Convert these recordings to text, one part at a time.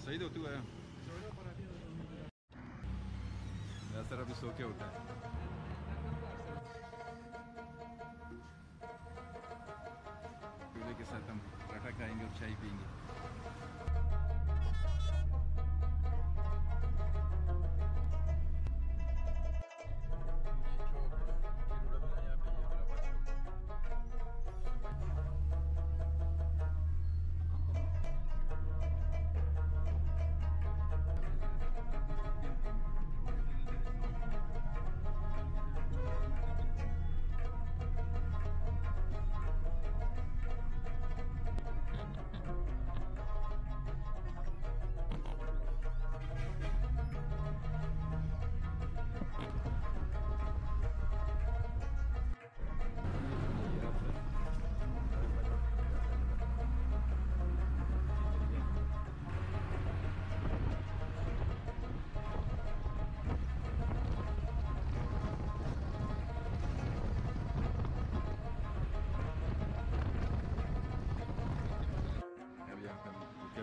सही तो तू है सर, अभी सो के उठा है। चूल्हे के साथ हम पराठा खाएंगे और चाय पियेंगे।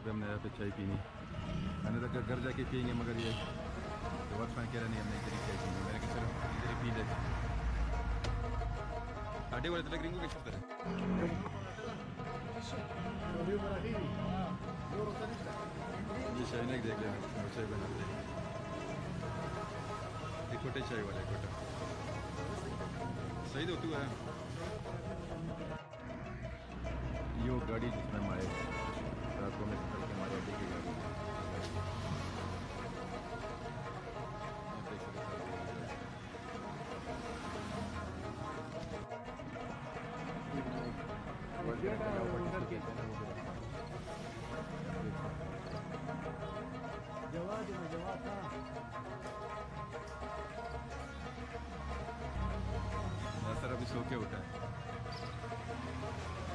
हमने यहाँ पे चाय पीनी, मैंने तो घर जाके पियेंगे, मगर ये वॉचमैन कह रहा नहीं हमने इधर ही चाय पीनी। मैंने कहा चलो इधर ही पी लेते। आटे वाले तो लग रिंगो कैसे तरह ये चाय नहीं देख लेना, चाय बनाते हैं ये कोटे चाय वाला कोटा। सही तो तू है यो गाड़ी जिसमें हमारे रातों में निकल के हमारे अड्डे की गाड़ी सर अभी सो के उठा है।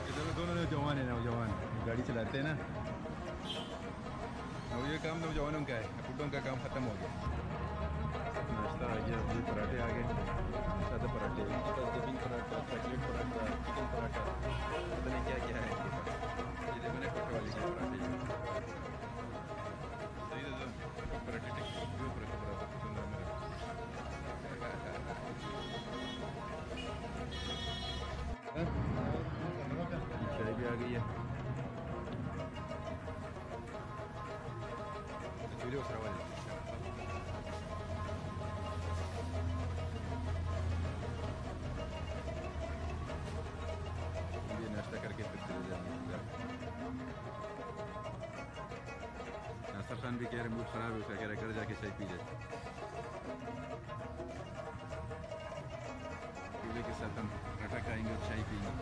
इधर दोनों नौजवान है, नौजवान गाड़ी चलाते हैं ना, अब ये काम नौजवानों का है, बुढ़ों का काम ख़त्म हो गया। नाश्ता आ गया, ये पराठे आ गए, सादा पराठे, जबिंग पराठा, चॉकलेट पराठा, चिकन पराठा, पता नहीं क्या क्या है। ये देखो ना कोटे वाली के पराठे, सही है पराठे जो पराठा पराठा पसंद है मेरा। चाय भी आ गई है। चूल्हे उस वाले ये नाश्ता करके फिर चले जाएंगे। नासर खान भी कह रहे मूड खराब है उसका, कह रहा घर जाके चाय पी जाए। चूल्हे के साथ हम पराठा खाएंगे और चाय पियेंगे।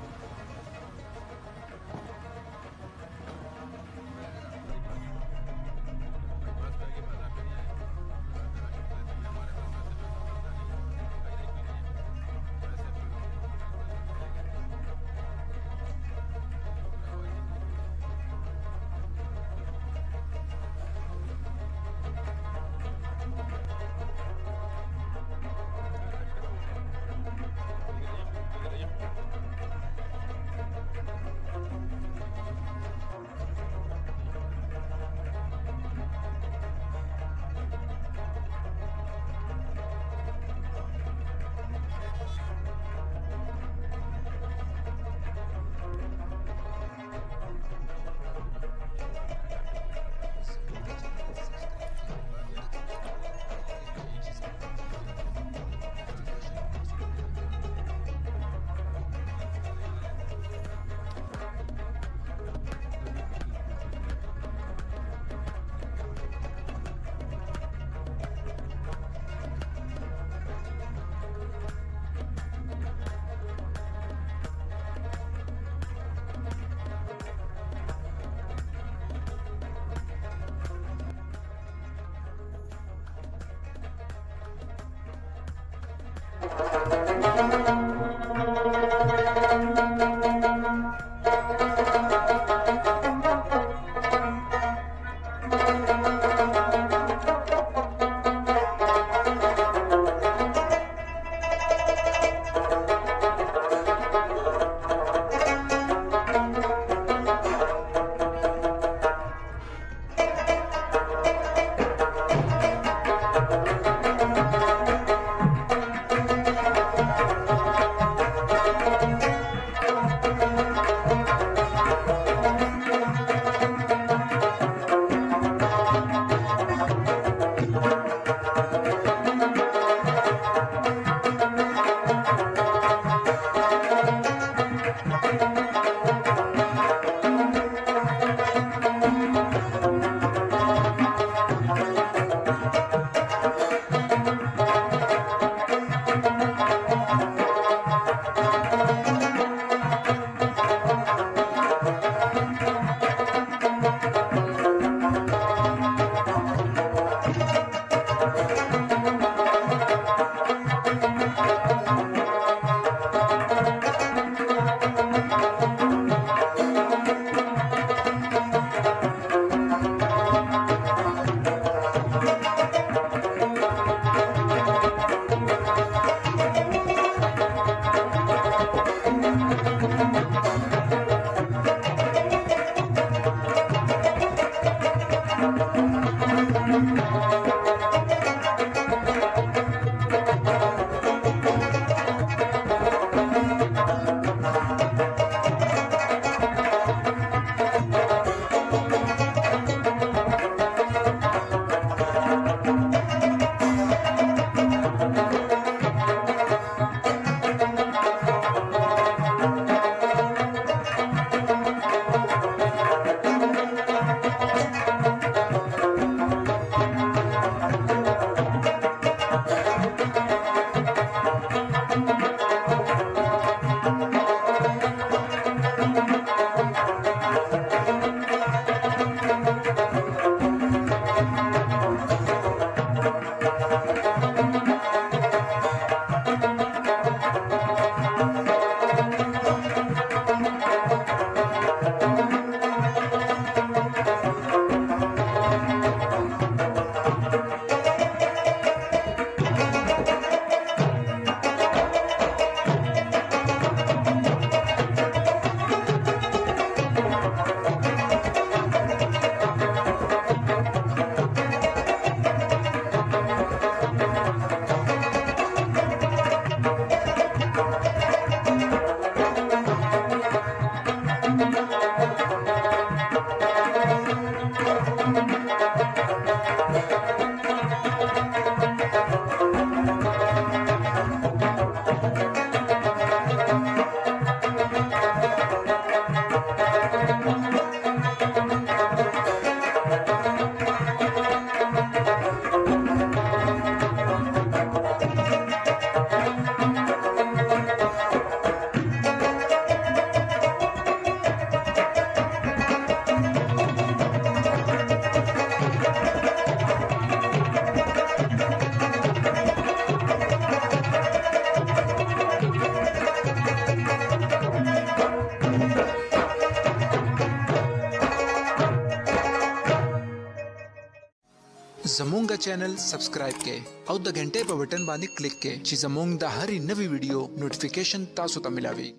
ज़मूंग का चैनल सब्सक्राइब के और द घंटे पर बटन बांधी क्लिक के ची ज़मूंग दा हरी नवी वीडियो नोटिफिकेशन तासु ता मिलावी।